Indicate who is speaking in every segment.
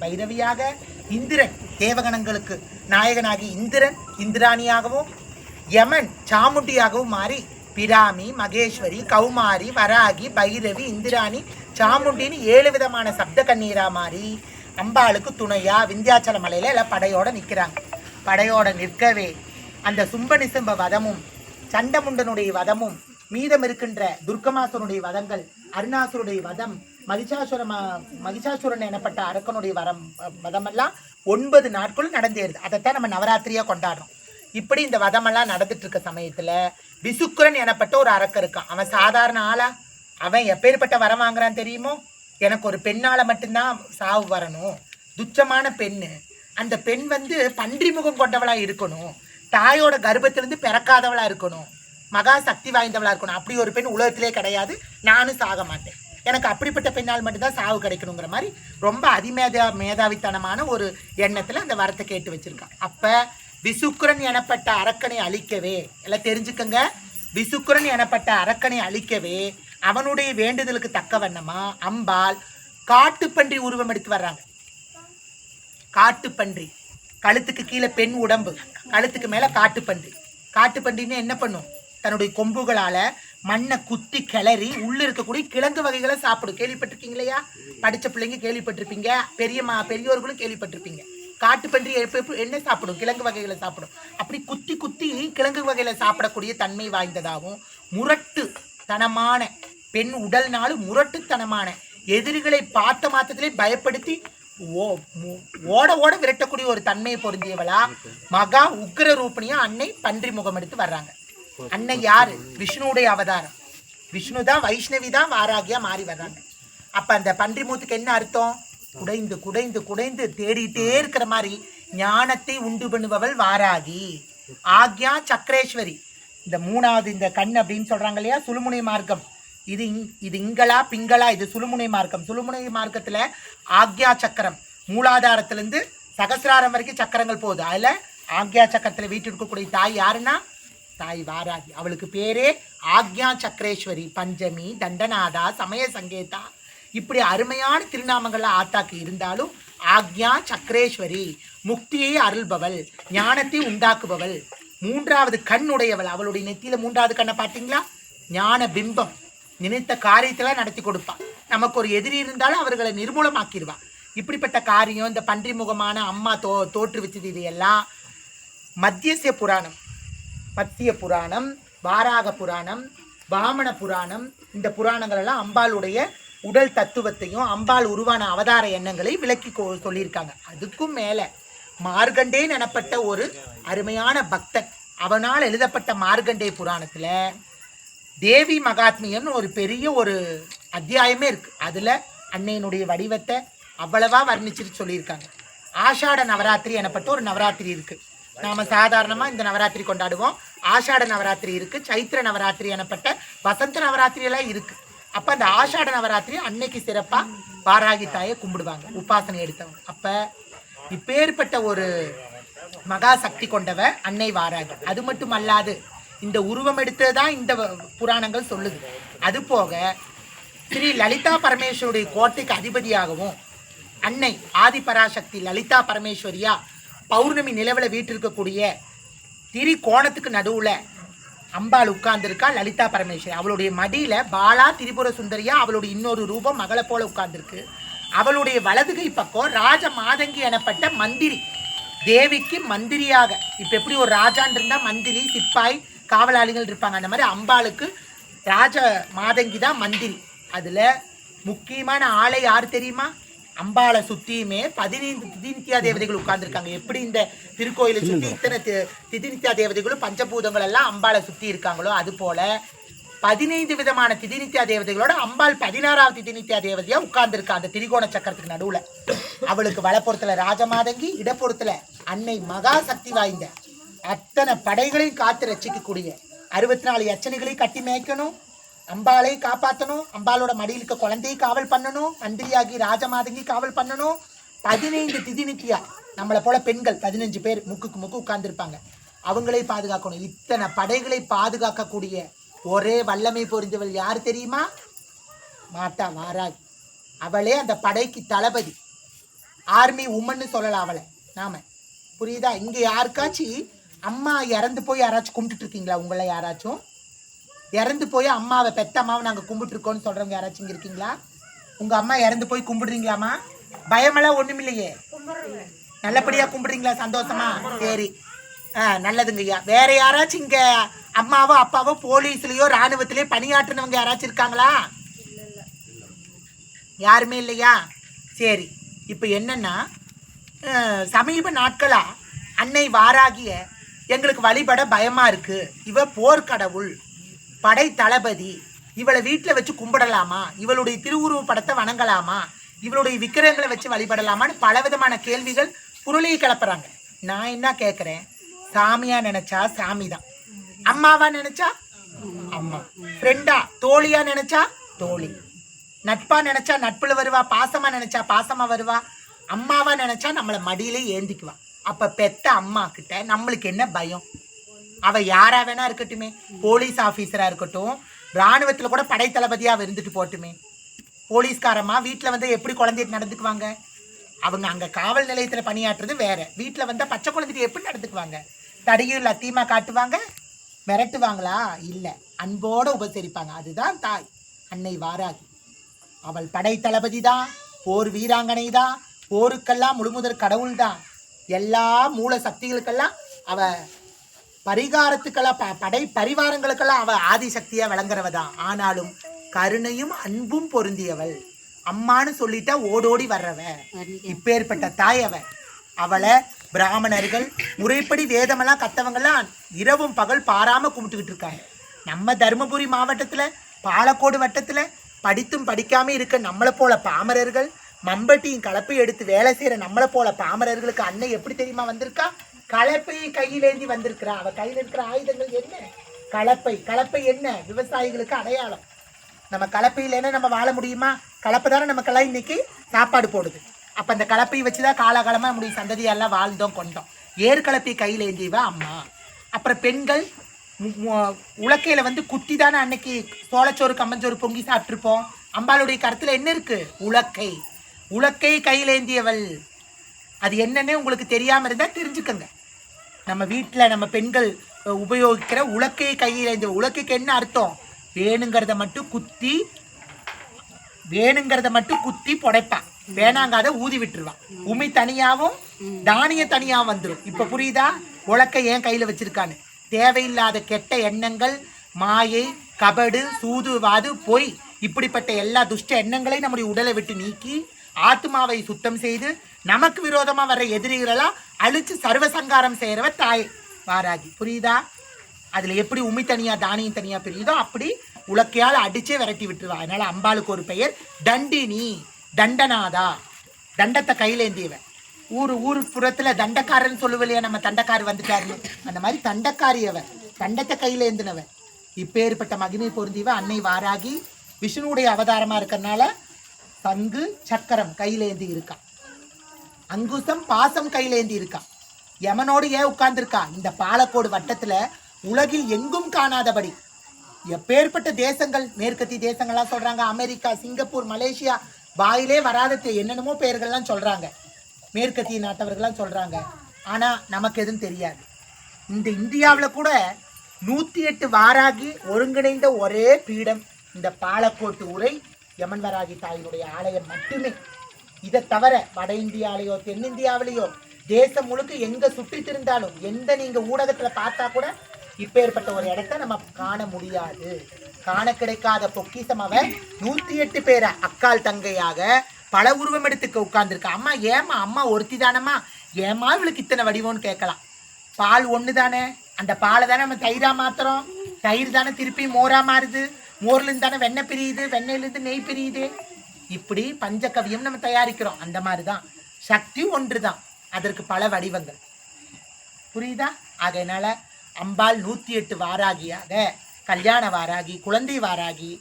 Speaker 1: பைரவியாக, இந்திரன் தேவகணங்களுக்கு நாயகனாகி இந்திரன் இந்திராணியாகவும், யமன் சாமுண்டியாகவும் மாறி பிராமி, மகேஸ்வரி, கௌமாரி, வராகி, பைரவி, இந்திராணி, சாமுண்டின்னு 7 விதமான சப்த கண்ணீரா மாறி அம்பாளுக்கு துணையா விந்தியாச்சல மலையில எல்லாம் படையோட நிற்கிறாங்க. படையோட நிற்கவே அந்த சும்ப நிசும்ப வதமும் சண்டமுண்டனுடைய வதமும் மீதம் இருக்கின்ற துர்கமாசுரனுடைய வதங்கள், அருணாசுருடைய வதம், மகிஷாசுரன் எனப்பட்ட அரக்கனுடைய வதமெல்லாம் 9 நாட்களும் நடந்தேருது. அதைத்தான் நம்ம நவராத்திரியா கொண்டாடுறோம். இப்படி இந்த வதமெல்லாம் நடந்துட்டு இருக்க சமயத்துல விசுக்குரன் எனப்பட்ட ஒரு அரக்கன் இருக்கான். அவன் சாதாரண ஆளா? அவன் எப்பேற்பட்ட வரம் வாங்குறான் தெரியுமோ? எனக்கு ஒரு பெண்ணால மட்டும்தான் சாவு வரணும், துச்சமான பெண்ணு, அந்த பெண் பன்றி முகம் கொண்டவளா இருக்கணும், தாயோட கர்ப்பத்திலிருந்து பிறக்காதவளா இருக்கணும், மகா சக்தி வாய்ந்தவளா இருக்கணும். அப்படி ஒரு பெண் உலகத்திலே கிடையாது, நானும் சாக மாட்டேன், எனக்கு அப்படிப்பட்ட பெண்ணால் மட்டும்தான் சாவு கிடைக்கணுங்கிற மாதிரி ரொம்ப மேதாவித்தனமான ஒரு எண்ணத்துல அந்த வரத்தை கேட்டு வச்சிருக்கான். அப்ப விசுக்குரன் எனப்பட்ட அரக்கனை அழிக்கவே, எல்லாம் தெரிஞ்சுக்கங்க, விசுக்குரன் எனப்பட்ட அரக்கனை அழிக்கவே அவனுடைய வேண்டுதலுக்கு தக்க வண்ணமா அம்பாள் காட்டுப்பன்றி உருவம் எடுத்து வர்றாங்க. காட்டுப்பன்றி, கழுத்துக்கு கீழே பெண் உடம்பு, கழுத்துக்கு மேல காட்டுப்பன்றி. காட்டுப்பன்றின்னு என்ன பண்ணும்? தன்னுடைய கொம்புகளால மண்ணை குத்தி கிளறி உள்ள இருக்கக்கூடிய கிழங்கு வகைகளை சாப்பிடும். கேள்விப்பட்டிருக்கீங்களையா? படிச்ச பிள்ளைங்க கேள்விப்பட்டிருப்பீங்க, பெரியோர்களும் கேள்விப்பட்டிருப்பீங்க. காட்டுப்பன்றி என்ன சாப்பிடும்? கிழங்கு வகைகளை சாப்பிடும். அப்படி குத்தி குத்தி கிழங்கு வகைகளை சாப்பிடக்கூடிய தன்மை வாய்ந்ததாகவும் முரட்டு தனமான பெண் உடல்னாலும் முரட்டுத்தனமான எதிரிகளை பார்த்த மாத்திரத்திலே பயப்படுத்தி ஓட ஓட விரட்டக்கூடிய ஒரு தன்மையை பொருந்தியவளா மகா உக்ர ரூபணியா அன்னை பன்றி முகம் எடுத்து வர்றாங்க. அன்னை யாரு? விஷ்ணுடைய அவதாரம். விஷ்ணு தான், வைஷ்ணவி தான் வாராகியா மாறி வர்றாங்க. அப்ப அந்த பன்றி மூத்துக்கு என்ன அர்த்தம்? குடைந்து குடைந்து குடைந்து தேடிட்டே இருக்கிற மாதிரி ஞானத்தை உண்டு பண்ணுபவள் வாராகி. ஆக்யா சக்கரேஸ்வரி. இந்த 3வது இந்த கண் அப்படின்னு சொல்றாங்க இல்லையா, சுழுமுனை மார்க்கம். இது இங்களா பிங்களா? இது சுழுமுனை மார்க்கம். சுழுமுனை மார்க்கத்துல ஆக்யா சக்கரம் மூலாதாரத்திலிருந்து சகசிராரம் வரைக்கும் சக்கரங்கள் போகுது. அதுல ஆக்யா சக்கரத்துல வீட்டிற்கக்கூடிய தாய் யாருன்னா தாய் வாராகி. அவளுக்கு பேரே ஆக்யா சக்கரேஸ்வரி, பஞ்சமி, தண்டநாதா, சமய சங்கேதா, இப்படி அருமையான திருநாமங்கள்ல ஆத்தாக்கு இருந்தாலும் ஆக்யா சக்கரேஸ்வரி, முக்தியை அருள்பவள், ஞானத்தை உண்டாக்குபவள், 3வது கண் உடையவள். அவளுடைய நெத்தியில 3வது கண்ணை பார்த்தீங்களா? ஞான பிம்பம். நினைத்த காரியத்தெல்லாம் நடத்தி கொடுப்பா. நமக்கு ஒரு எதிரி இருந்தாலும் அவர்களை நிர்மூலமாக்கிடுவா. இப்படிப்பட்ட காரியம் இந்த பன்றி முகமான அம்மா தோற்றுவிச்சது. இது எல்லாம் மத்திய புராணம், வாராக புராணம், வாமன புராணம், இந்த புராணங்கள் எல்லாம் அம்பாளுடைய உடல் தத்துவத்தையும் அம்பாள் உருவான அவதார எண்ணங்களை விளக்கி சொல்லியிருக்காங்க. அதுக்கும் மேல மார்கண்டேன் எனப்பட்ட ஒரு அருமையான பக்தன், அவனால் எழுதப்பட்ட மார்கண்டே புராணத்துல தேவி மகாத்மியம்னு ஒரு பெரிய ஒரு அத்தியாயமே இருக்கு. அதுல அன்னையினுடைய வடிவத்தை அவ்வளவா வர்ணிச்சுட்டு சொல்லியிருக்காங்க. ஆஷாட நவராத்திரி எனப்பட்ட ஒரு நவராத்திரி இருக்கு. நாம சாதாரணமா இந்த நவராத்திரி கொண்டாடுவோம். ஆஷாட நவராத்திரி இருக்கு, சைத்திர நவராத்திரி எனப்பட்ட வசந்த நவராத்திரி எல்லாம் இருக்கு. அப்ப அந்த ஆஷாட நவராத்திரி அன்னைக்கு சிறப்பா வாராகி தாயை கும்பிடுவாங்க, உபாசனை எடுத்தவங்க. அப்ப இப்பேற்பட்ட ஒரு மகா சக்தி கொண்டவ அன்னை வாராகி. அது மட்டும் அல்லாது இந்த உருவம் எடுத்ததுதான் இந்த புராணங்கள் சொல்லுது. அது போக ஸ்ரீ லலிதா பரமேஸ்வருடைய கோட்டைக்கு அதிபதியாகவும் அன்னை ஆதிபராசக்தி லலிதா பரமேஸ்வரியா பௌர்ணமி நிலவுல வீட்டிருக்கக்கூடிய திரிகோணத்துக்கு நடுவுல அம்பாள் உட்கார்ந்துருக்கா லலிதா பரமேஸ்வரி. அவளுடைய மடியில பாலா திரிபுர சுந்தரியா அவளுடைய இன்னொரு ரூபம் மகளை போல உட்கார்ந்துருக்கு. அவளுடைய வலதுகை பக்கம் ராஜ மாதங்கி எனப்பட்ட மந்திரி, தேவிக்கு மந்திரியாக. இப்ப எப்படி ஒரு ராஜான் இருந்தா மந்திரி, சிப்பாய், காவலாளிகள் இருப்பாங்க, அந்த மாதிரி அம்பாளுக்கு ராஜ மாதங்கி தான் மந்திரி. அதுல முக்கியமான ஆளை யார் தெரியுமா? அம்பாளை சுத்தியுமே 15 திதிநித்யா தேவதைகள் உட்கார்ந்துருக்காங்க. எப்படி இந்த திருக்கோயிலை சுத்தி இத்தனை திதிநித்யா தேவதைகளும் பஞ்சபூதங்கள் எல்லாம் அம்பாளை சுத்தி இருக்காங்களோ அது போல 15 விதமான திதிநித்யா தேவதைகளோட அம்பாள் 16வது திதிநித்யா தேவதையா உட்கார்ந்துருக்கா அந்த திரிகோண சக்கரத்துக்கு நடுவுல. அவளுக்கு வலப்புறத்துல ராஜமாதங்கி, இடப்புறத்துல அன்னை மகா சக்தி வாய்ந்த அத்தனை படைகளையும் காத்து ரசிக்கக்கூடிய 64 யட்சணிகளையும் கட்டி மேய்க்கணும், அம்பாளை காப்பாற்றணும், அம்பாளோட மடியில் இருக்க குழந்தையை காவல் பண்ணணும், மந்திரியாகி ராஜமாதங்கி காவல் பண்ணணும். 15 திதிநித்யா நம்மளை போல பெண்கள் 15 பேர் முக்குக்கு முக்கு உட்கார்ந்துருப்பாங்க, அவங்களே பாதுகாக்கணும். இத்தனை படைகளை பாதுகாக்கக்கூடிய ஒரே வல்லமை பொறிந்தவள் யார் தெரியுமா? மாதா வாராகி. அவளே அந்த படைக்கு தளபதி. ஆர்மி உமன்னு சொல்லலாம் அவளை நாம. புரியுதா? இங்க யாருக்காச்சும் அம்மா இறந்து போய் யாராச்சும் கும்பிட்டுட்டு இருக்கீங்களா? உங்களை யாராச்சும் இறந்து போய் அம்மாவை பெத்த அம்மாவை நாங்கள் கும்பிட்டு இருக்கோம்னு சொல்றவங்க யாராச்சும் இங்க இருக்கீங்களா? உங்க அம்மா இறந்து போய் கும்பிடுறீங்களாமா? பயமெல்லாம் ஒண்ணும் இல்லையே, நல்லபடியா கும்பிடுறீங்களா? சந்தோஷமா? சரி, நல்லதுங்கய்யா. வேற யாராச்சும் இங்க அம்மாவோ அப்பாவோ போலீஸ்லயோ ராணுவத்திலயோ பணியாற்றினவங்க யாராச்சும் இருக்காங்களா? யாருமே இல்லையா? சரி, இப்போ என்னன்னா சமீப நாட்களா அன்னை வாராகிய எங்களுக்கு வழிபட பயமா இருக்கு. இவ போர்க்கடவுள், படை தளபதி, இவளை வீட்டில் வச்சு கும்பிடலாமா? இவளுடைய திருவுருவ படத்தை வணங்கலாமா? இவளுடைய விக்கிரகங்களை வச்சு வழிபடலாமான்னு பலவிதமான கேள்விகள் புரளியை கிளப்புறாங்க. நான் என்ன கேட்குறேன், சாமியா நினைச்சா சாமி தான், அம்மாவா நினைச்சா அம்மா, ஃப்ரெண்டா தோழியா நினைச்சா தோழி, நட்பா நினைச்சா நட்புல வருவா, பாசமா நினைச்சா பாசமா வருவா, அம்மாவா நினைச்சா நம்மளை மடியிலே ஏந்திக்குவா. அப்ப பெத்த அம்மா கிட்ட நம்மளுக்கு என்ன பயம்? அவ யாரா வேணா இருக்கட்டுமே, போலீஸ் ஆபீசரா இருக்கட்டும், ராணுவத்துல கூட படை தளபதியா இருந்துட்டு போட்டுமே. போலீஸ்காரம்மா வீட்டுல வந்து எப்படி குழந்தைட்டு நடந்துக்குவாங்க? அவங்க அங்க காவல் நிலையத்துல பணியாற்றுறது வேற, வீட்டுல வந்தா பச்சை குழந்தைட்டு எப்படி நடந்துக்குவாங்க? தடியும் லத்தியமா காட்டுவாங்க, மிரட்டுவாங்களா? இல்ல, அன்போட உபசரிப்பாங்க. அதுதான் தாய் அன்னை வாராகி. அவள் படை தளபதி தான், போர் வீராங்கனை தான், போருக்கெல்லாம் முழுமுதற் கடவுள் தான், எல்லா மூல சக்திகளுக்கெல்லாம் அவ பரிகாரத்துக்கெல்லாம் படை பரிவாரங்களுக்கெல்லாம் அவ ஆதிசக்தியா விளங்குறவ தான். ஆனாலும் கருணையும் அன்பும் பொருந்தியவள், அம்மானு சொல்லிட்டா ஓடோடி வர்றவ. இப்பேற்பட்ட தாய் அவ. அவளை பிராமணர்கள் முறைப்படி வேதமெல்லாம் கத்தவங்கெல்லாம் இரவும் பகல் பாராம கும்பிட்டுக்கிட்டு இருக்காங்க. நம்ம தருமபுரி மாவட்டத்துல பாலக்கோடு வட்டத்துல படித்தும் படிக்காம இருக்க நம்மளை போல பாமரர்கள், மம்பட்டியும் கலப்பை எடுத்து வேலை செய்யற நம்மளை போல பாமரர்களுக்கு அன்னை எப்படி தெரியுமா வந்திருக்கா? கலப்பையை கையிலேந்தி வந்திருக்கிறா. அவ கையில் இருக்கிற ஆயுதங்கள் என்ன? கலப்பை. கலப்பை என்ன? விவசாயிகளுக்கு அடையாளம். நம்ம கலப்பை இல்லைன்னா நம்ம வாழ முடியுமா? கலப்பை தானே நமக்கெல்லாம் இன்னைக்கு சாப்பாடு போடுது. அப்ப அந்த கலப்பையை வச்சுதான் காலகாலமா நம்முடைய சந்ததியெல்லாம் வாழ்ந்தோம் கொண்டோம். ஏற்கலப்பை கையில் ஏந்தியவா அம்மா. அப்புறம் பெண்கள் உலக்கையில வந்து குட்டி தானே அன்னைக்கு சோளச்சோறு கம்மஞ்சோறு பொங்கி சாப்பிட்டுருப்போம். அம்பாளுடைய கருத்துல என்ன இருக்கு? உலக்கை. உலக்கை கையில் ஏந்தியவள். அது என்னன்னே உங்களுக்கு தெரியாம இருந்தா தெரிஞ்சுக்கங்க. நம்ம வீட்டுல நம்ம பெண்கள் உபயோகிக்கிற உலக்கையை கையில் ஏந்திய. உலக்கைக்கு என்ன அர்த்தம்? வேணுங்கிறத மட்டும் குத்தி புடைப்பா, வேணாங்காத ஊதி விட்டுருவா. உமி தனியாவும் தானிய தனியாவும் வந்துடும். இப்ப புரியுதா உலக்கை ஏன் கையில வச்சிருக்கான்னு? தேவையில்லாத கெட்ட எண்ணங்கள், மாயை, கபடு, சூதுவாது, பொய், இப்படிப்பட்ட எல்லா துஷ்ட எண்ணங்களையும் நம்முடைய உடலை விட்டு நீக்கி ஆத்மாவை சுத்தம் செய்து நமக்கு விரோதமா வர்ற எதிரிகளெல்லாம் அழிச்சு சர்வசங்காரம் செய்யறவ தாய் வாராகி. புரியுதா? அதுல எப்படி உமி தனியா தானியம் தனியா பிரியுதோ அப்படி உலக்கையால் அடிச்சே விரட்டி விட்டுருவா. அதனால அம்பாளுக்கு ஒரு பெயர் தண்டினி, தண்டனாதா, தண்டத்தை கையிலேந்தியவன். ஊரு புறத்துல தண்டக்காரன்னு சொல்லுவோம் இல்லையா, நம்ம தண்டக்காரி வந்துட்டாருன்னு, அந்த மாதிரி தண்டக்காரியவன், தண்டத்தை கையில ஏந்தினவன். இப்பேற்பட்ட மகிமை பொருந்தியவ அன்னை வாராகி. விஷ்ணுடைய அவதாரமா இருக்கிறதுனால சங்கு சக்கரம் கையில ஏந்தி இருக்கா, அங்குசம் பாசம் கையில ஏந்தி இருக்கா. யமனோடு ஏன் உட்கார்ந்துருக்கா? இந்த பாலக்கோடு வட்டத்துல உலகில் எங்கும் காணாதபடி எப்பேற்பட்ட தேசங்கள், மேற்கத்திய தேசங்கள்லாம் சொல்றாங்க, அமெரிக்கா, சிங்கப்பூர், மலேசியா, வாயிலே வராத என்னென்னமோ பெயர்கள்லாம் சொல்றாங்க, மேற்கத்திய நாட்டவர்கள்லாம் சொல்றாங்க. ஆனா நமக்கு எதுவும் தெரியாது. இந்த இந்தியாவில் கூட 108 வாராகி ஒருங்கிணைந்த ஒரே பீடம் இந்த பாலக்கோட்டு உரை யமன் வராகி தாயினுடைய ஆலயம் மட்டுமே. இதை தவிர வட இந்தியாவிலேயோ தென்னிந்தியாவிலேயோ தேசம் முழுக்க எங்க சுற்றி திருந்தாலும் எந்த நீங்க ஊடகத்துல பார்த்தா கூட இப்பேற்பட்ட ஒரு இடத்த நம்ம காண முடியாது. காண கிடைக்காத பொக்கிசம் அவ 108 பேரை அக்கால் தங்கையாக பல உருவம் எடுத்துக்க உட்கார்ந்துருக்கா. அம்மா ஏமா, அம்மா ஒருத்தி தானம்மா, ஏமா இவளுக்கு இத்தனை வடிவம்னு கேட்கலாம். பால் ஒன்று தானே, அந்த பாலை தானே நம்ம தயிரா மாத்துறோம், தயிர் தானே திருப்பி மோரா மாறுது, மோர்லேருந்து தானே வெண்ணெய் பிரியுது, வெண்ணெயிலேருந்து நெய் பிரியுது, இப்படி பஞ்சகவியம் நம்ம தயாரிக்கிறோம். அந்த மாதிரி தான் சக்தி ஒன்று தான், அதற்கு பல வடிவங்கள். புரியுதா? அதனால அம்பாள் 108 வாராகியாக, கல்யாண வாராகி, குழந்தை வாராகி,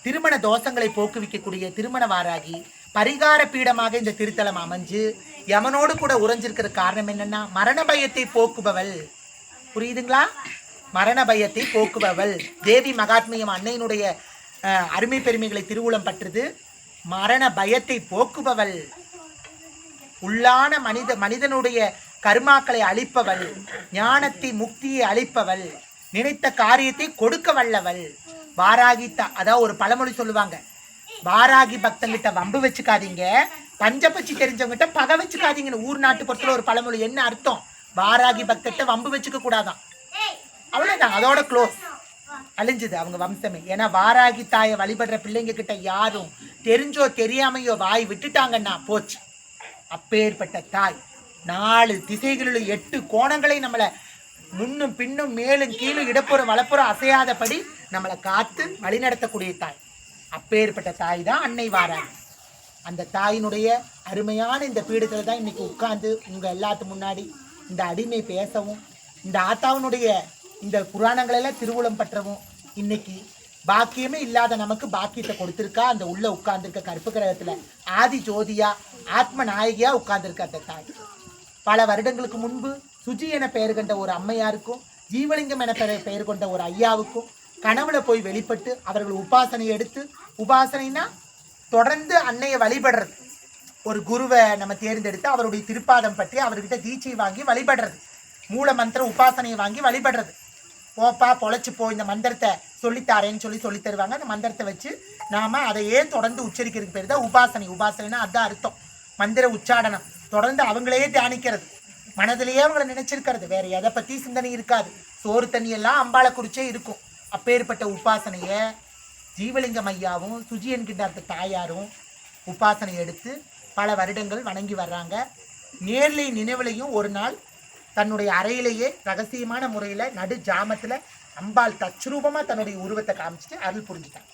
Speaker 1: திருமண தோஷங்களை போக்குவிக்கக்கூடிய திருமண வாராகி, பரிகார பீடமாக இந்த திருத்தலம் அமைஞ்சு யமனோடு கூட உறைஞ்சிருக்கிற காரணம் என்னன்னா மரண பயத்தை போக்குபவள். புரியுதுங்களா? மரண பயத்தை போக்குபவள் தேவி மகாத்மியம். அன்னையினுடைய அருமை பெருமைகளை திருவுளம் பற்றுது. மரண பயத்தை போக்குபவள். உள்ளான மனிதனுடைய கர்மாக்களை அழிப்பவள், ஞானத்தை முக்தியை அளிப்பவள், நினைத்த காரியத்தை கொடுக்க வல்லவள். வாராகி அதாவது ஒரு பழமொழி சொல்லுவாங்க, வாராகி பக்தங்கிட்ட வம்பு வச்சுக்காதீங்க, பஞ்சபட்சி தெரிஞ்சவங்கிட்ட பகை வச்சுக்காதீங்கன்னு ஊர் நாட்டு பொறுத்தல ஒரு பழமொழி. என்ன அர்த்தம்? வாராகி பக்தத்தை வம்பு வச்சுக்க கூடாதான், அவ்வளவுதான், அதோட க்ளோஸ், அழிஞ்சுது அவங்க வம்சமே. ஏன்னா வாராகி தாயை வழிபடுற பிள்ளைங்க கிட்ட யாரும் தெரிஞ்சோ தெரியாமையோ வாய் விட்டுட்டாங்கன்னா போச்சு. அப்பேற்பட்ட தாய் 4 திசைகளிலும் 8 கோணங்களை நம்மளை முன்னும் பின்னும் மேலும் கீழும் இடப்புறம் வலப்புறம் அசையாதபடி நம்மளை காத்து வழிநடத்தக்கூடிய தாய். அப்பேற்பட்ட தாய் தான் அன்னை வாராகி. அந்த தாயினுடைய அருமையான இந்த பீடத்தில் தான் இன்னைக்கு உட்கார்ந்து உங்கள் எல்லாத்து முன்னாடி இந்த அடிமை பேசவும், இந்த ஆத்தாவினுடைய இந்த புராணங்களெல்லாம் திருவுளம் பற்றவும், இன்னைக்கு பாக்கியமே இல்லாத நமக்கு பாக்கியத்தை கொடுத்துருக்கா. அந்த உள்ள உட்கார்ந்துருக்க கருப்பு கிரகத்துல ஆதி ஜோதியா ஆத்ம நாயகியா உட்கார்ந்துருக்க அந்த தாய். பல வருடங்களுக்கு முன்பு சுஜி என பெயர் கொண்ட ஒரு அம்மையாருக்கும் ஜீவலிங்கம் என பெயர் கொண்ட ஒரு ஐயாவுக்கும் கனவுல போய் வெளிப்பட்டு அவர்கள் உபாசனையை எடுத்து, உபாசனைனா தொடர்ந்து அன்னையை வழிபடுறது, ஒரு குருவை நம்ம தேர்ந்தெடுத்து அவருடைய திருப்பாதம் பற்றி அவர்கிட்ட தீட்சை வாங்கி வழிபடுறது, மூல மந்திர உபாசனையை வாங்கி வழிபடுறது. போப்பா பொழைச்சு போ, இந்த மந்திரத்தை சொல்லித்தாரேன்னு சொல்லி தருவாங்க. அந்த மந்திரத்தை வச்சு நாம அதையே தொடர்ந்து உச்சரிக்கிறதுக்கு பேர் தான் உபாசனை. உபாசனைனா அதுதான் அர்த்தம், மந்திர உச்சாடனம். தொடர்ந்து அவங்களையே தியானிக்கிறது, மனதிலேயே அவங்கள நினைச்சிருக்கிறது, வேற எதை பத்தி சிந்தனை இருக்காது. சோறு தண்ணி எல்லாம் அம்பாளை குறிச்சே இருக்கும். அப்பேற்பட்ட உபாசனைய ஜீவலிங்கம் ஐயாவும் சுஜி என்கின்ற அந்த தாயாரும் உபாசனை எடுத்து பல வருடங்கள் வணங்கி வர்றாங்க. நேர்லை நினைவுலையும் ஒரு நாள் தன்னுடைய அறையிலேயே ரகசியமான முறையில் நடு ஜாமத்தில் அம்பாள் தச்சுரூபமாக தன்னுடைய உருவத்தை காமிச்சிட்டு அருள் புரிஞ்சுட்டாங்க.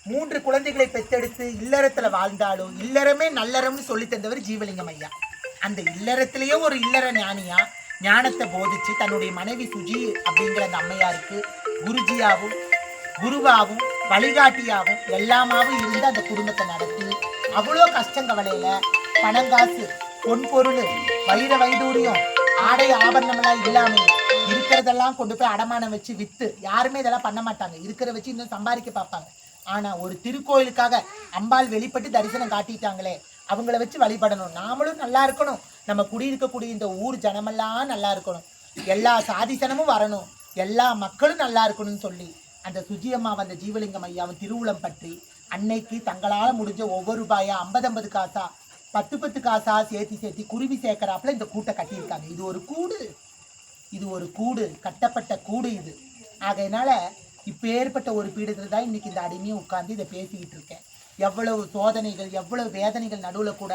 Speaker 1: 3 குழந்தைகளை பெற்றெடுத்து இல்லறத்தில் வாழ்ந்தாலும் இல்லறமே நல்லறம்னு சொல்லி தந்தவர் ஜீவலிங்கம் ஐயா. அந்த இல்லறத்திலேயே ஒரு இல்லற ஞானியா ஞானத்தை போதிச்சு தன்னுடைய மனைவி சுஜி அப்படிங்கிற அந்த அம்மையாருக்கு குருஜியாவும் குருவாவும் வழிகாட்டியாவும் எல்லாமாவும் இருந்து அந்த குடும்பத்தை நடத்தி அவ்வளோ கஷ்டங்கவலையில பணங்காசு பொன் பொருள் வைர வைடூரியம் ஆடை ஆபரணமெல்லாம் இல்லாம இருக்கிறதெல்லாம் கொண்டு போய் அடமானம் வச்சு வித்து, யாருமே இதெல்லாம் பண்ண மாட்டாங்க, இருக்கிற வச்சு இன்னும் சம்பாதிக்க பார்ப்பாங்க. ஆனா ஒரு திருக்கோயிலுக்காக அம்பாள் வெளிப்பட்டு தரிசனம் காட்டிட்டாங்களே, அவங்கள வச்சு வழிபடணும், நாமளும் நல்லா இருக்கணும், நம்ம குடியிருக்கக்கூடிய இந்த ஊர் ஜனமெல்லாம் நல்லா இருக்கணும், எல்லா சாதிசனமும் வரணும், எல்லா மக்களும் நல்லா இருக்கணும்னு சொல்லி அந்த சுஜியம்மா வந்த ஜீவலிங்கம் ஐயாவும் திருவுளம் பற்றி அன்னைக்கு தங்களால் முடிஞ்ச ஒவ்வொரு ரூபாயா 50-50 காசா 10-10 காசா சேர்த்தி குருவி சேர்க்கிறாப்புல இந்த கூட்டை கட்டியிருக்காங்க. இது ஒரு கூடு கட்டப்பட்ட கூடு இது. ஆகையினால இப்போ ஏற்பட்ட ஒரு பீடத்தில் தான் இன்னைக்கு இந்த அடிமையும் உட்கார்ந்து இதை பேசிக்கிட்டு இருக்கேன். எவ்வளவு சோதனைகள் எவ்வளவு வேதனைகள் நடுவில் கூட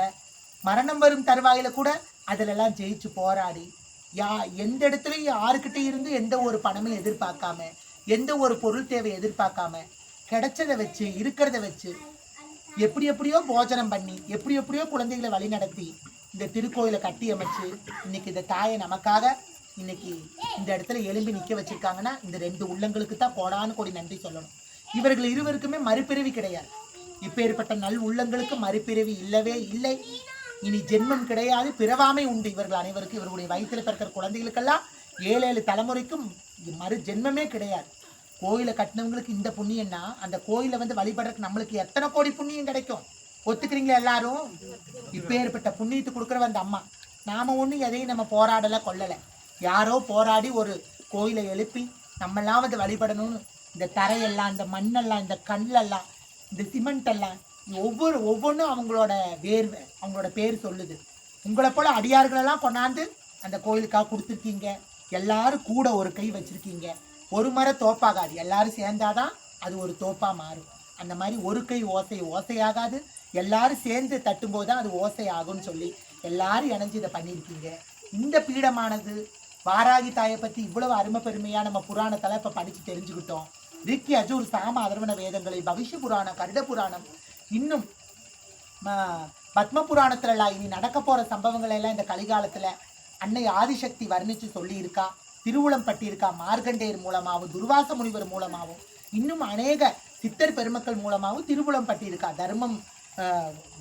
Speaker 1: மரணம் வரும் தருவாயில கூட அதிலெல்லாம் ஜெயிச்சு போராடி எந்த இடத்துலையும் யாருக்கிட்ட இருந்து எந்த ஒரு பணமும் எதிர்பார்க்காம எந்த ஒரு பொருள் தேவை எதிர்பார்க்காம கிடைச்சதை வச்சு இருக்கிறத வச்சு எப்படியோ போஜனம் பண்ணி எப்படியோ குழந்தைகளை வழி நடத்தி இந்த திருக்கோயிலை கட்டி அமைச்சு இன்னைக்கு இந்த தாயை நமக்காக இன்னைக்கு இந்த இடத்துல எலும்பி நிற்க வச்சிருக்காங்கன்னா இந்த 2 உள்ளங்களுக்கு தான் கோடானு கோடி நன்றி சொல்லணும். இவர்கள் இருவருக்குமே மறுபிறவி கிடையாது. இப்பேற்பட்ட நல் உள்ளங்களுக்கு மறுபிறவி இல்லவே இல்லை. இனி ஜென்மம் கிடையாது, பிறவாமை உண்டு இவர்கள் அனைவருக்கும். இவர்களுடைய வயிற்றில் பிறக்கிற குழந்தைகளுக்கெல்லாம் 7 தலைமுறைக்கும் மறு ஜென்மமே கிடையாது. கோயிலை கட்டினவங்களுக்கு இந்த புண்ணியம்னா அந்த கோயிலை வந்து வழிபடுறதுக்கு நம்மளுக்கு எத்தனை கோடி புண்ணியம் கிடைக்கும், ஒத்துக்கிறீங்களா எல்லாரும்? இப்பேற்பட்ட புண்ணியத்தை கொடுக்குறவ அந்த அம்மா. நாம ஒன்றும் எதையும் நம்ம போராடலை கொள்ளலை, யாரோ போராடி ஒரு கோயிலை எழுப்பி நம்மெல்லாம் வந்து வழிபடணும்னு இந்த தரையெல்லாம் இந்த மண்ணெல்லாம் இந்த கல்லெல்லாம் இந்த சிமெண்ட் எல்லாம் ஒவ்வொன்றும் அவங்களோட வேர்வை அவங்களோட பேர் சொல்லுது. உங்களை போல அடியார்களெல்லாம் கொண்டாந்து அந்த கோயிலுக்காக கொடுத்துருக்கீங்க. எல்லாரும் கூட ஒரு கை வச்சிருக்கீங்க. ஒரு மர தோப்பாகாது, எல்லாரும் சேர்ந்தாதான் அது ஒரு தோப்பா மாறும். அந்த மாதிரி ஒரு கை ஓசையாகாது, எல்லாரும் சேர்ந்து தட்டும்போது தான் அது ஓசை ஆகும்னு சொல்லி எல்லாரும் இணைஞ்சு இதை பண்ணியிருக்கீங்க. இந்த பீடமானது வாராகி தாயை பற்றி இவ்வளவு அருமை பெருமையாக நம்ம புராணத்தில் இப்போ படித்து தெரிஞ்சுக்கிட்டோம். ரிக்கி அஜூர் சாம அதர்வண வேதங்களை பவிஷ்ய புராணம் கருட புராணம் இன்னும் பத்ம புராணத்துலலாம் இனி நடக்க போகிற சம்பவங்களை எல்லாம் இந்த கலிகாலத்தில் அன்னை ஆதிசக்தி வர்ணித்து சொல்லியிருக்கா, திருவுளம் பட்டியிருக்கா. மார்கண்டேயர் மூலமாகவும் துர்வாச முனிவர் மூலமாகவும் இன்னும் அநேக சித்தர் பெருமக்கள் மூலமாகவும் திருவுளம் பட்டியிருக்கா.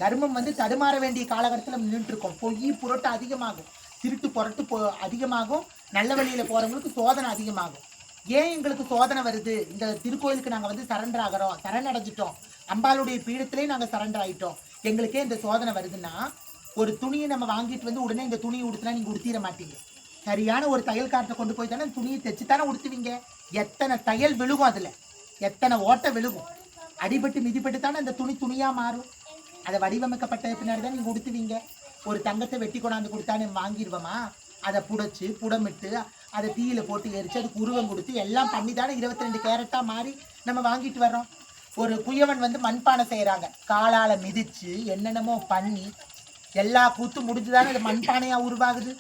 Speaker 1: தர்மம் வந்து தடுமாற வேண்டிய காலகட்டத்தில் நின்றுருக்கோம். பொய் புரட்டு அதிகமாகும், திருட்டு புரட்டு அதிகமாகும், நல்ல வழியில் போகிறவங்களுக்கு சோதனை அதிகமாகும். ஏன் எங்களுக்கு சோதனை வருது? இந்த திருக்கோயிலுக்கு நாங்கள் வந்து சரண்டர் ஆகிறோம், சரணடைஞ்சிட்டோம், அம்பாளுடைய பீடத்திலே நாங்கள் சரண்டர் ஆகிட்டோம். எங்களுக்கே இந்த சோதனை வருதுன்னா, ஒரு துணியை நம்ம வாங்கிட்டு வந்து உடனே இந்த துணியை உடுத்தினா நீங்கள் உடுத்திட மாட்டீங்க. சரியான ஒரு தையல்காரத்தை கொண்டு போய் தானே துணியை தைச்சு தானே உடுத்துவீங்க. எத்தனை தையல் விழுகும், அதில் எத்தனை ஓட்டை விழுகும், அடிபட்டு மிதிப்பட்டு தானே அந்த துணியாக மாறும். அதை வடிவமைக்கப்பட்ட பின்னாடி தான் நீங்கள் உடுத்துவீங்க. ஒரு தங்கத்தை வெட்டி கொண்டாந்து கொடுத்தானே வாங்கிடுவோமா? அதை புடைச்சி புடமிட்டு அதை தீயில போட்டு எரிச்சு அதுக்கு உருவம் கொடுத்து எல்லாம் பண்ணி தானே 22 கேரட்டாக மாறி நம்ம வாங்கிட்டு வர்றோம். ஒரு குயவன் வந்து மண்பானை செய்கிறாங்க, காலால் மிதித்து என்னென்னமோ பண்ணி எல்லா கூத்து முடிஞ்சுதானே அது மண்பானையாக உருவாகுது.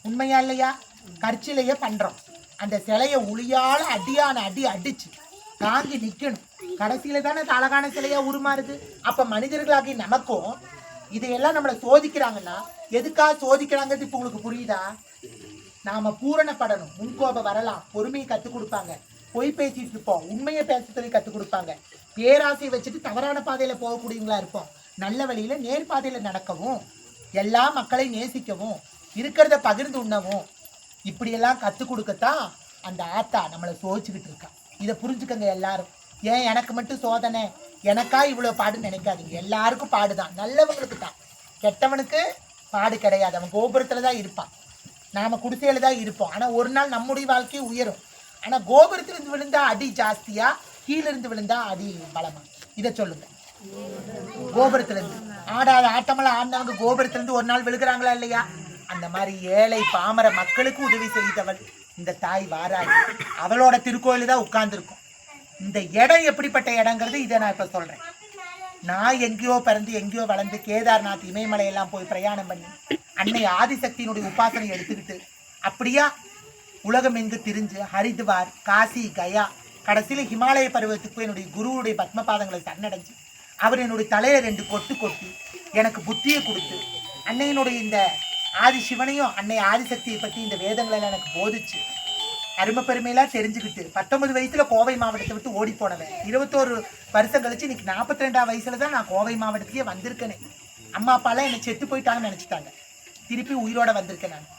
Speaker 1: உண்மையா இல்லையா? கற்சிலையே பண்ணுறோம். அந்த சிலையை உளியால் அடியான அடி அடிச்சு தாங்கி நிற்கணும். கடைசியில தானே அது அழகான சிலையா உருமாறுது. அப்போ மனிதர்களாகி நமக்கும் இதையெல்லாம் நம்மளை சோதிக்கிறாங்கன்னா எதுக்காக சோதிக்கிறாங்கிறது இப்போ உங்களுக்கு புரியுதா? நாம பூரணப்படணும். முன்கோபம் வரலாம், பொறுமையை கற்றுக் கொடுப்பாங்க. பொய் பேசிட்டு இருப்போம், உண்மையை பேச சொல்லி கற்றுக் கொடுப்பாங்க. பேராசையை வச்சுட்டு தவறான பாதையில போகக்கூடியவங்களா இருப்போம். நல்ல வழியில நேர்பாதையில நடக்கவும், எல்லா மக்களையும் நேசிக்கவும், இருக்கிறத பகிர்ந்து உண்ணவும், இப்படியெல்லாம் கற்றுக் கொடுக்கத்தான் அந்த ஆத்தா நம்மளை சோதிச்சுக்கிட்டு இருக்கா. இதை புரிஞ்சுக்கங்க எல்லாரும். ஏன் எனக்கு மட்டும் சோதனை, எனக்கா இவ்வளோ பாடுன்னு நினைக்காதீங்க. எல்லாருக்கும் பாடுதான், நல்லவங்களுக்கு தான். கெட்டவனுக்கு பாடு கிடையாது. அவன் கோபுரத்தில் தான் இருப்பான், நாம் குடிசையில் தான் இருப்போம். ஆனால் ஒரு நாள் நம்முடைய வாழ்க்கையை உயரும். ஆனால் கோபுரத்திலிருந்து விழுந்தா அடி ஜாஸ்தியா, கீழிருந்து விழுந்தா அடி பலமா? இதை சொல்லுங்க. கோபுரத்திலிருந்து ஆடாத ஆட்டமெல்லாம் ஆடினவங்க கோபுரத்திலிருந்து ஒரு நாள் விழுகிறாங்களா இல்லையா? அந்த மாதிரி ஏழை பாமர மக்களுக்கு உதவி செய்தவள் இந்த தாய் வாராகி. அவளோட திருக்கோயில் தான் உட்கார்ந்துருக்கும். இந்த இடம் எப்படிப்பட்ட இடங்கிறது இதை நான் இப்போ சொல்கிறேன். நான் எங்கேயோ பிறந்து எங்கேயோ வளர்ந்து கேதார்நாத் இமயமலையெல்லாம் போய் பிரயாணம் பண்ணி அன்னை ஆதிசக்தியினுடைய உபாசனை எடுத்துக்கிட்டு அப்படியா உலகம் எங்கு திரிஞ்சு ஹரித்வார், காசி, கயா, கடைசியில் ஹிமாலய பருவத்துக்கு என்னுடைய குருவுடைய பத்மபாதங்களை சரணடைஞ்சு அவர் என்னுடைய தலையில 2 கொட்டு கொட்டி எனக்கு புத்தியை கொடுத்து அன்னையினுடைய இந்த ஆதி சிவனையும் அன்னை ஆதிசக்தியை பற்றி இந்த வேதங்களெல்லாம் எனக்கு போதிச்சு அருமை பெருமையெல்லாம் தெரிஞ்சுக்கிட்டு 19 வயசுல கோவை மாவட்டத்தை விட்டு ஓடி போனவன். 21 வருஷம் கழிச்சு இன்னைக்கு 42ஆம் வயசுல தான் நான் கோவை மாவட்டத்தையே வந்திருக்கேனே. அம்மா அப்பாலாம் என்னை செத்து போயிட்டாங்கன்னு நினச்சிட்டாங்க. திருப்பி உயிரோட வந்திருக்கேன் நான்.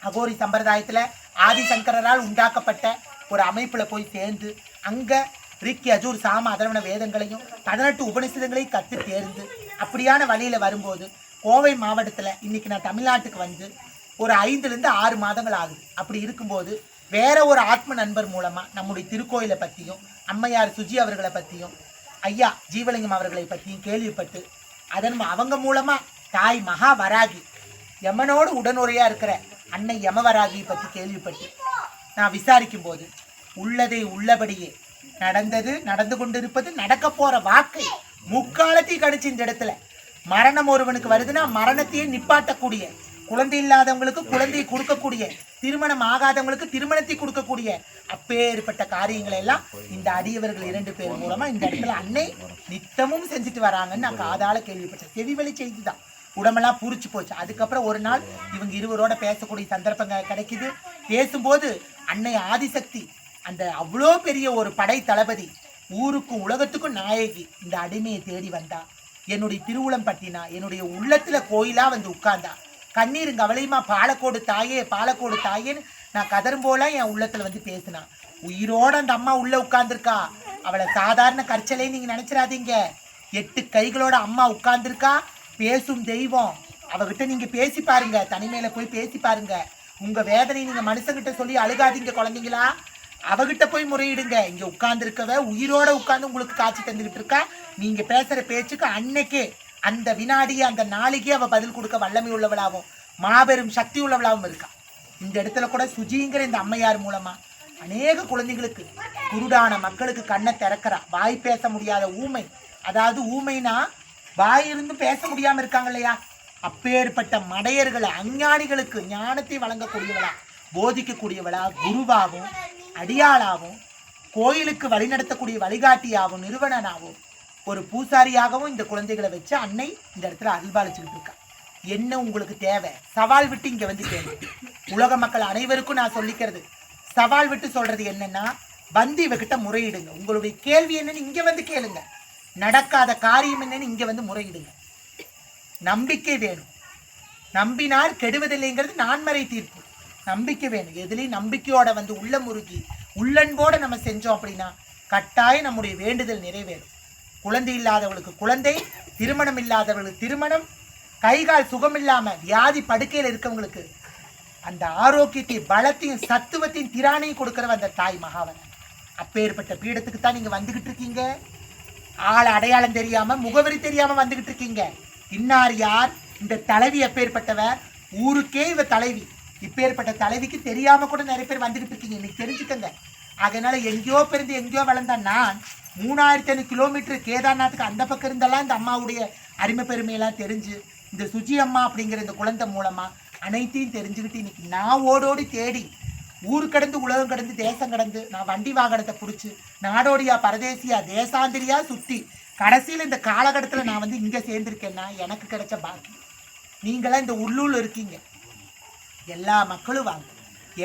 Speaker 1: அகோரி சம்பிரதாயத்தில் ஆதிசங்கரால் உண்டாக்கப்பட்ட ஒரு அமைப்பில் போய் சேர்ந்து அங்கே ரிக், யஜூர், சாம, அதர்வண வேதங்களையும் 18 உபநிஷதங்களையும் கற்று தேர்ந்து அப்படியான வழியில் வரும்போது கோவை மாவட்டத்தில் இன்னைக்கு நான் தமிழ்நாட்டுக்கு வந்து ஒரு 5லேருந்து 6 மாதங்கள் ஆகுது. அப்படி இருக்கும்போது வேற ஒரு ஆத்ம நண்பர் மூலமாக நம்முடைய திருக்கோயிலை பற்றியும் அம்மையார் சுஜி அவர்களை பற்றியும் ஐயா ஜீவலிங்கம் அவர்களை பற்றியும் கேள்விப்பட்டு அவங்க மூலமாக தாய் மகா வராகி யமனோடு உடனுறையாக இருக்கிற அன்னை யமவராகியை பற்றி கேள்விப்பட்டு நான் விசாரிக்கும் போது உள்ளதை உள்ளபடியே நடந்தது, நடந்து கொண்டிருப்பது, நடக்க போகிற வாக்கை முக்காலத்தையும் கணிச்சு இந்த இடத்துல மரணம் ஒருவனுக்கு வருதுன்னா மரணத்தையே நிப்பாட்டக்கூடிய, குழந்தை இல்லாதவங்களுக்கு குழந்தையை கொடுக்கக்கூடிய, திருமணம் ஆகாதவங்களுக்கு திருமணத்தை கொடுக்கக்கூடிய அப்பேற்பட்ட காரியங்களை எல்லாம் இந்த அடியவர்கள் 2 பேர் மூலமா இந்த இடத்துல அன்னை நித்தமும் செஞ்சுட்டு வராங்கன்னு நான் காதால கேள்விப்பட்டேன். செவிவழி செய்தி தான், உடம்பெல்லாம் பூரிச்சு போச்சு. அதுக்கப்புறம் ஒரு நாள் இவங்க இருவரோட பேசக்கூடிய சந்தர்ப்பங்கள் கிடைக்குது. பேசும்போது அன்னை ஆதிசக்தி அந்த அவ்வளோ பெரிய ஒரு படை தளபதி, ஊருக்கும் உலகத்துக்கும் நாயகி, இந்த அடிமையை தேடி வந்தா. என்னுடைய திருவுளம் பட்டினா, என்னுடைய உள்ளத்துல கோயிலா வந்து உட்கார்ந்தா. கண்ணீருங்க அவளையுமா பாலக்கோடு தாயே, பாலக்கோடு தாயேன்னு நான் கதரும் போல என் உள்ளத்துல வந்து பேசினான். உயிரோட அந்த அம்மா உள்ள உட்கார்ந்துருக்கா. அவளை சாதாரண கற்சலைன்னு நீங்க நினைச்சிடாதீங்க. 8 கைகளோட அம்மா உட்கார்ந்துருக்கா. பேசும் தெய்வம். அவகிட்ட நீங்க பேசி பாருங்க, தனிமையில போய் பேசி பாருங்க. உங்க வேதனை நீங்க மனுஷங்கிட்ட சொல்லி அழுகாதீங்க குழந்தைங்களா. அவகிட்ட போய் முறையிடுங்க. இங்க உட்கார்ந்துருக்கவ உயிரோட உட்கார்ந்து உங்களுக்கு காட்சி தந்துகிட்டு இருக்கா. நீங்க பேசுற பேச்சுக்கு அன்னைக்கே அந்த வினாடியே அந்த நாளைக்கே அவ பதில் கொடுக்க வல்லமை உள்ளவளாகவும் மாபெரும் சக்தி உள்ளவளாகவும் இருக்கா. இந்த இடத்துல கூட சுஜிங்கிற இந்த அம்மையார் மூலமா அநேக குழந்தைகளுக்கு, குருடான மக்களுக்கு கண்ணை திறக்கிறா. வாய் பேச முடியாத ஊமை, அதாவது ஊமைனா வாயிருந்தும் பேச முடியாம இருக்காங்க இல்லையா, அப்பேற்பட்ட மடையர்களை அஞ்ஞானிகளுக்கு ஞானத்தை வழங்கக்கூடியவளா, போதிக்கக்கூடியவளா, குருவாகவும் அடியாளாகவும் கோயிலுக்கு வழிநடத்தக்கூடிய வழிகாட்டியாகவும் நிறுவனனாகவும் ஒரு பூசாரியாகவும் இந்த குழந்தைகளை வச்சு அன்னை இந்த இடத்துல அருள்பாலிச்சுக்கிட்டு இருக்கா. என்ன உங்களுக்கு தேவை? சவால் விட்டு இங்க வந்து கேளு. உலக மக்கள் அனைவருக்கும் நான் சொல்லிக்கிறது, சவால் விட்டு சொல்றது என்னன்னா, வந்து இவகிட்ட முறையிடுங்க. உங்களுடைய கேள்வி என்னன்னு இங்க வந்து கேளுங்க. நடக்காத காரியம் என்னன்னு இங்க வந்து முறையிடுங்க. நம்பிக்கை வேணும். நம்பினார் கெடுவதில்லைங்கிறது நான்மறை தீர்ப்பு. நம்பிக்கை வேணும். எதுலையும் நம்பிக்கையோட வந்து உள்ள முருகி உள்ளன்போட நம்ம செஞ்சோம் அப்படின்னா கட்டாயம் நம்முடைய வேண்டுதல் நிறைவேறும். குழந்தை இல்லாதவளுக்கு குழந்தை, திருமணம் இல்லாதவர்களுக்கு திருமணம், கைகால் சுகம் இல்லாம வியாதி படுக்கையில் இருக்கவங்களுக்கு அந்த ஆரோக்கியத்தை, பலத்தையும், சத்துவத்தையும், திராணையும் கொடுக்கிறவ அந்த தாய் மகாவன். அப்பேற்பட்ட பீடத்துக்கு தான் நீங்க வந்துகிட்டு இருக்கீங்க. ஆள் அடையாளம் தெரியாம, முகவரி தெரியாம வந்துகிட்டு இருக்கீங்க. இன்னார் யார், இந்த தலைவி எப்பேற்பட்டவர், ஊருக்கே இவ தலைவி, இப்பேற்பட்ட தலைவிக்கு தெரியாம கூட நிறைய பேர் வந்துகிட்டு இருக்கீங்க. இன்னைக்கு தெரிஞ்சுக்கங்க. அதனால எங்கேயோ பிறந்து எங்கேயோ வளர்ந்த நான் 3500 கிலோமீட்டர் கேதார்நாத்துக்கு அந்த பக்கம் இருந்தெல்லாம் இந்த அம்மாவுடைய அருமை பெருமையெல்லாம் தெரிஞ்சு, இந்த சுஜி அம்மா அப்படிங்கிற இந்த குழந்தை மூலமா அனைத்தையும் தெரிஞ்சுக்கிட்டு இன்னைக்கு நான் ஓடோடி தேடி ஊர் கடந்து உலகம் கடந்து தேசம் கடந்து நான் வண்டி வாகனத்தை பிடிச்சி நாடோடியா பரதேசியா தேசாந்திரியா சுற்றி கடைசியில் இந்த காலகட்டத்தில் நான் வந்து இங்கே சேர்ந்திருக்கேன்னா எனக்கு கிடைச்ச பாக்கி. நீங்களாம் இந்த உள்ளூரில் இருக்கீங்க. எல்லா மக்களும் வாங்க.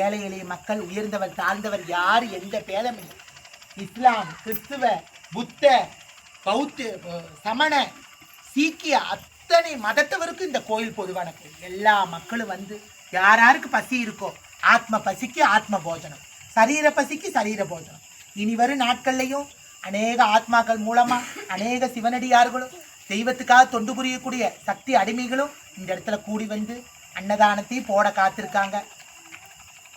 Speaker 1: ஏழை எளிய மக்கள், உயர்ந்தவர் தாழ்ந்தவர் யார் எந்த பேதம் இல்லை. இஸ்லாம், கிறிஸ்துவ, புத்த, பௌத்த, சமண, சீக்கிய அத்தனை மதத்தவருக்கும் இந்த கோயில் பொதுவான கோயில். எல்லா மக்களும் வந்து யாருக்கு பசி இருக்கோ ஆத்ம பசிக்கு ஆத்ம போஜனம், சரீர பசிக்கு சரீர போஜனம். இனி வரும் நாட்கள்லையும் அநேக ஆத்மாக்கள் மூலமா அநேக சிவனடியார்களும் தெய்வத்துக்காக தொண்டு புரியக்கூடிய சக்தி அடிமைகளும் இந்த இடத்துல கூடி வந்து அன்னதானத்தையும் போட காத்திருக்காங்க.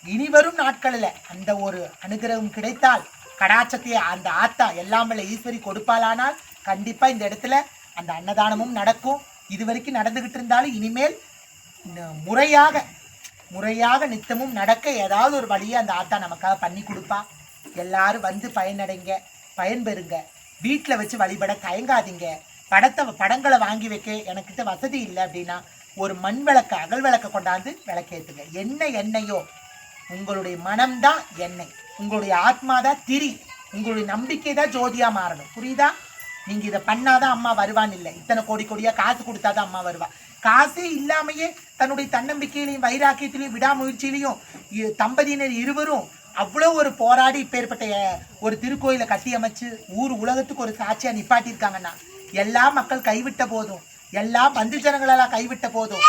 Speaker 1: இனி வரும் நாட்களில் அந்த ஒரு அனுகிரகம் கிடைத்தால், கடாட்சத்தை அந்த ஆத்தா எல்லாம் வல்ல ஈஸ்வரி கொடுப்பாளானால் கண்டிப்பா இந்த இடத்துல அந்த அன்னதானமும் நடக்கும். இது வரைக்கும் நடந்துகிட்டு இருந்தாலும் இனிமேல் முறையாக நித்தமும் நடக்க ஏதாவது ஒரு வழியை அந்த ஆத்தா நமக்காக பண்ணி கொடுப்பா. எல்லாரும் வந்து பயனடைங்க, பயன்பெறுங்க. வீட்டில் வச்சு வழிபட தயங்காதீங்க. படங்களை வாங்கி வைக்க எனக்கிட்ட வசதி இல்லை அப்படின்னா ஒரு மண் விளக்க, அகல் விளக்க கொண்டாந்து விளக்கேற்றுங்க. என்ன எண்ணெயோ, உங்களுடைய மனம்தான் எண்ணெய், உங்களுடைய ஆத்மா தான் திரி, உங்களுடைய நம்பிக்கை தான் ஜோதியா மாறணும். புரியுதா? நீங்க இதை பண்ணாதான் அம்மா வருவான்னு இல்லை. இத்தனை கோடியா காசு கொடுத்தாதான் அம்மா வருவா. காசே இல்லாமையே தன்னுடைய தன்னம்பிக்கையிலையும் வைராக்கியத்திலையும் விடாமுயற்சியிலையும் தம்பதியினர் இருவரும் அவ்வளோ ஒரு போராடி இப்பேற்பட்ட ஒரு திருக்கோயிலை கட்டி அமைச்சு ஊர் உலகத்துக்கு ஒரு சாட்சியா நிப்பாட்டியிருக்காங்கன்னா, எல்லா மக்கள் கைவிட்ட போதும், எல்லா பந்து ஜனங்களெல்லாம் கைவிட்ட போதும்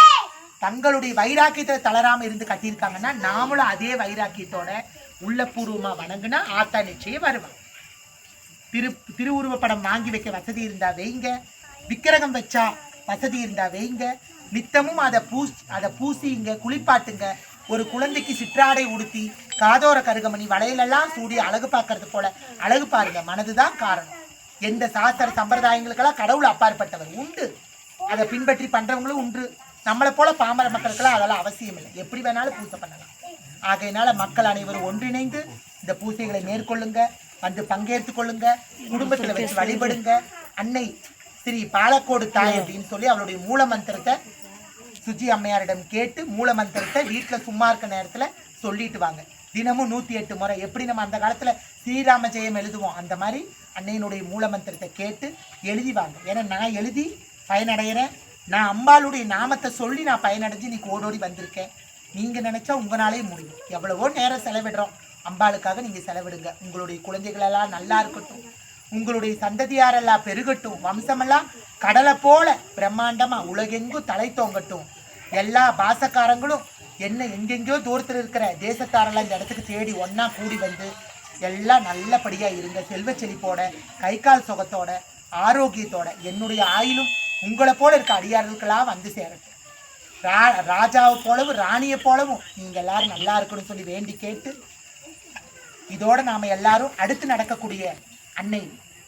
Speaker 1: தங்களுடைய வைராக்கியத்தை தளராம இருந்து கட்டியிருக்காங்கன்னா, நாமளும் அதே வைராக்கியத்தோட உள்ளபூர்வமா வணங்குனா ஆத்தா நிச்சயம் வருவான். திருவுருவ படம் வாங்கி வைக்க வசதி இருந்தா வைங்க, விக்கிரகம் வச்சா வசதி இருந்தா வைங்க, நித்தமும் அதை பூசிங்க, குளிப்பாட்டுங்க. ஒரு குழந்தைக்கு சிற்றாடை உடுத்தி காதோர கருகமணி வளையலெல்லாம் சூடி அழகு பார்க்கறது போல அழகு பாருங்க. மனதுதான் காரணம். எந்த சாஸ்திர சம்பிரதாயங்களுக்கெல்லாம் கடவுள் அப்பாற்பட்டவர் உண்டு, அதை பின்பற்றி பண்றவங்களும் உண்டு. நம்மளை போல பாமர மக்களுக்கெல்லாம் அதெல்லாம் அவசியம் இல்லை, எப்படி வேணாலும் பூஜை பண்ணலாம். ஆகையினால மக்கள் அனைவரும் ஒன்றிணைந்து இந்த பூஜைகளை மேற்கொள்ளுங்க, வந்து பங்கேற்று கொள்ளுங்க, குடும்பத்துல வச்சு வழிபடுங்க. அன்னை ஸ்ரீ பாலக்கோடு தாய் அப்படின்னு சொல்லி அவளுடைய மூல மந்திரத்தை சுஜி அம்மையாரிடம் கேட்டு மூல மந்திரத்தை வீட்டில் சும்மா இருக்க நேரத்தில் சொல்லிட்டு வாங்க. தினமும் 108 முறை. எப்படி நம்ம அந்த காலத்தில் ஸ்ரீராம ஜெயம் எழுதுவோம், அந்த மாதிரி அன்னையினுடைய மூல மந்திரத்தை கேட்டு எழுதி வாங்க. ஏன்னா நான் எழுதி பயனடைகிறேன். நான் அம்பாளுடைய நாமத்தை சொல்லி நான் பயனடைஞ்சு இன்னைக்கு ஓடோடி வந்திருக்கேன். நீங்கள் நினச்சா உங்களாலே முடியும். எவ்வளவோ நேரம் செலவிடுறோம், அம்பாளுக்காக நீங்கள் செலவிடுங்க. உங்களுடைய குழந்தைகளெல்லாம் நல்லா இருக்கட்டும், உங்களுடைய சந்ததியாரெல்லாம் பெருகட்டும், வம்சமெல்லாம் கடலை போல பிரம்மாண்டமா உலகெங்கும் தலை தோங்கட்டும். எல்லா பாசக்காரங்களும் என்ன எங்கெங்கயோ தூரத்தில் இருக்கிற தேசத்தாரெல்லாம் இந்த இடத்துக்கு தேடி ஒன்னா கூடி வந்து எல்லாம் நல்லபடியா இருங்க. செல்வ செழிப்போட, கை கால் சுகத்தோட, ஆரோக்கியத்தோட என்னுடைய ஆயிலும் உங்களை போல இருக்க அடியார்களுக்கெல்லாம் வந்து சேரட்டும். ராஜாவை போலவும் ராணியை போலவும் நீங்க எல்லாரும் நல்லா இருக்கணும்னு சொல்லி வேண்டி கேட்டு, இதோட நாம எல்லாரும் அடுத்து நடக்கக்கூடிய அன்னை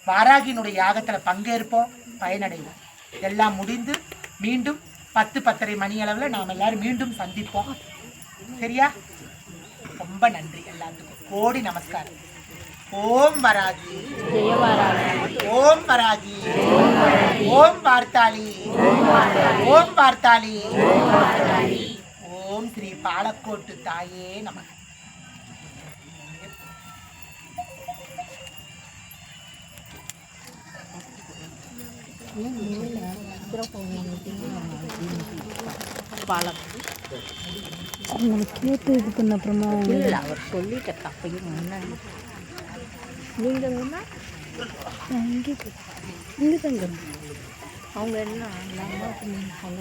Speaker 1: வாராகியினுடைய யாகத்தில் பங்கேற்போம், பயனடைவோம். எல்லாம் முடிந்து மீண்டும் 10-10:30 மணி அளவில் நாம் எல்லாரும் மீண்டும் சந்திப்போம். சரியா? ரொம்ப நன்றி எல்லாத்துக்கும். கோடி நமஸ்காரம். ஓம் வராகி, ஓம் வராகி, ஓம் வார்த்தாளி, ஓம் வார்த்தாளி, ஓம் ஸ்ரீ பாலக்கோட்டு தாயே நமக.
Speaker 2: கேட்டு இது பண்ண அப்புறமா இல்லை, அவர் சொல்லிட்ட அப்பையும் முன்னாடி நீங்கள் இங்கே தங்க அவங்க என்ன அவங்க